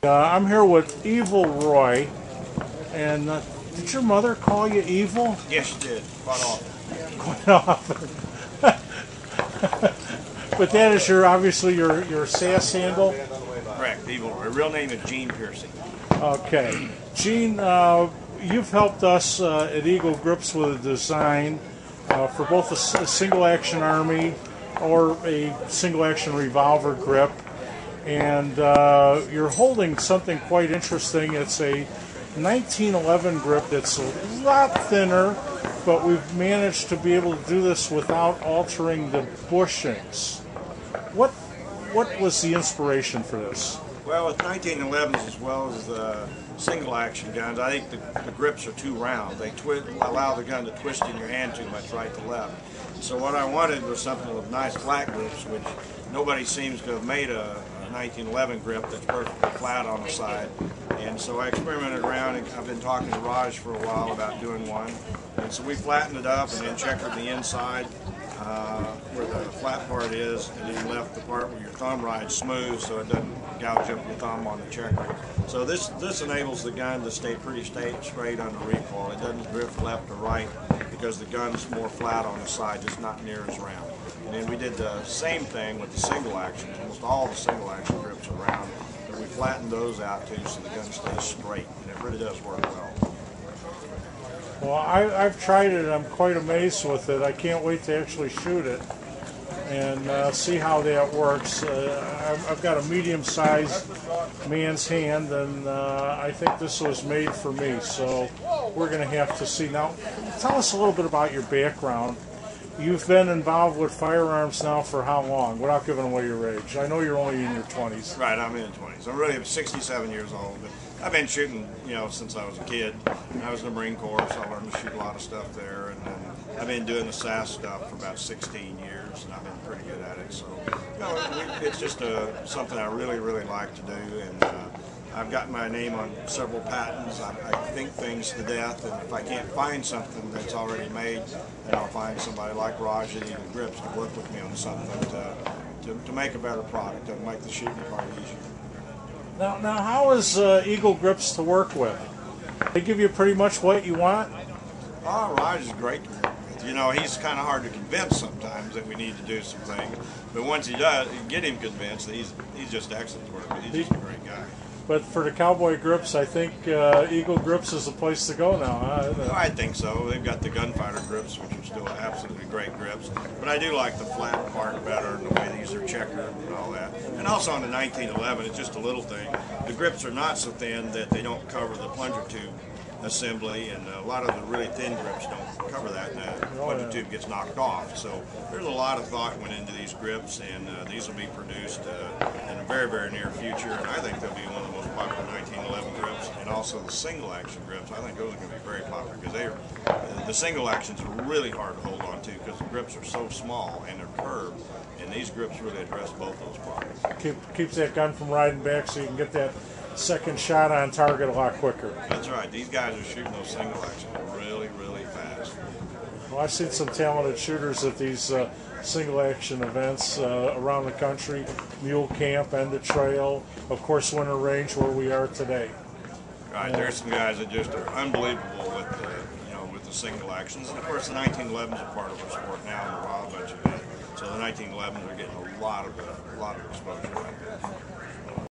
I'm here with Evil Roy, and did your mother call you Evil? Yes, she did. Quite often. Quite often. But that is obviously your SAS handle? Correct, Evil. Her real name is Gene Pearcey. Okay. Gene, you've helped us at Eagle Grips with a design for both a single-action Army or a single-action revolver grip. And you're holding something quite interesting. It's a 1911 grip that's a lot thinner, but we've managed to be able to do this without altering the bushings. What was the inspiration for this? Well, with 1911s as well as the single-action guns, I think the grips are too round. They allow the gun to twist in your hand too much right to left. So what I wanted was something with nice flat grips, which nobody seems to have made a 1911 grip that's perfectly flat on the side. And so I experimented around, and I've been talking to Raj for a while about doing one. And so we flattened it up and then checkered the inside where the flat part is, and then left the part where your thumb rides smooth so it doesn't gouge up your thumb on the checker. So this enables the gun to stay pretty straight under recoil. It doesn't drift left or right because the gun's more flat on the side, just not near as round. And then we did the same thing with the single action. Almost all the single action grips are round, but we flattened those out too so the gun stays straight, and it really does work well. Well, I've tried it and I'm quite amazed with it. I can't wait to actually shoot it and see how that works. I've got a medium-sized man's hand, and I think this was made for me, so we're going to have to see. Now, tell us a little bit about your background. You've been involved with firearms now for how long, without giving away your age? I know you're only in your 20s. Right, I'm in the 20s. I'm really 67 years old, but I've been shooting, since I was a kid. I was in the Marine Corps, so I learned to shoot a lot of stuff there, and then I've been doing the SAS stuff for about 16 years, and I've been pretty good at it. So, it's just something I really, really like to do, and I've got my name on several patents. I think things to death, and if I can't find something that's already made, then I'll find somebody like Raj at Eagle Grips to work with me on something to make a better product, to make the shooting part easier. Now, how is Eagle Grips to work with? They give you pretty much what you want? Oh, Raj is great to work with. He's kind of hard to convince sometimes that we need to do some things, but once he does, you get him convinced, he's just excellent to work with. He's just a great guy. But for the cowboy grips, I think Eagle Grips is the place to go now, huh? I think so. They've got the gunfighter grips, which are still absolutely great grips. But I do like the flat part better, and the way these are checkered and all that. And also on the 1911, it's just a little thing. The grips are not so thin that they don't cover the plunger tube assembly, and a lot of the really thin grips don't cover that, and the plunger tube gets knocked off. So there's a lot of thought went into these grips, and these will be produced in a very, very near future, and I think they'll be one of the most popular 1911 grips, and also the single action grips. I think those are going to be very popular because the single actions are really hard to hold on to because the grips are so small and they're curved, and these grips really address both those problems. Keeps that gun from riding back so you can get that second shot on target a lot quicker. That's right. These guys are shooting those single actions really, really fast. Well, I've seen some talented shooters at these single action events around the country, Mule Camp, End of Trail, of course Winter Range where we are today. Right, there's some guys that just are unbelievable with the single actions, and of course the 1911s are part of our sport now, and a bunch of it. So the 1911s are getting a lot of exposure right now.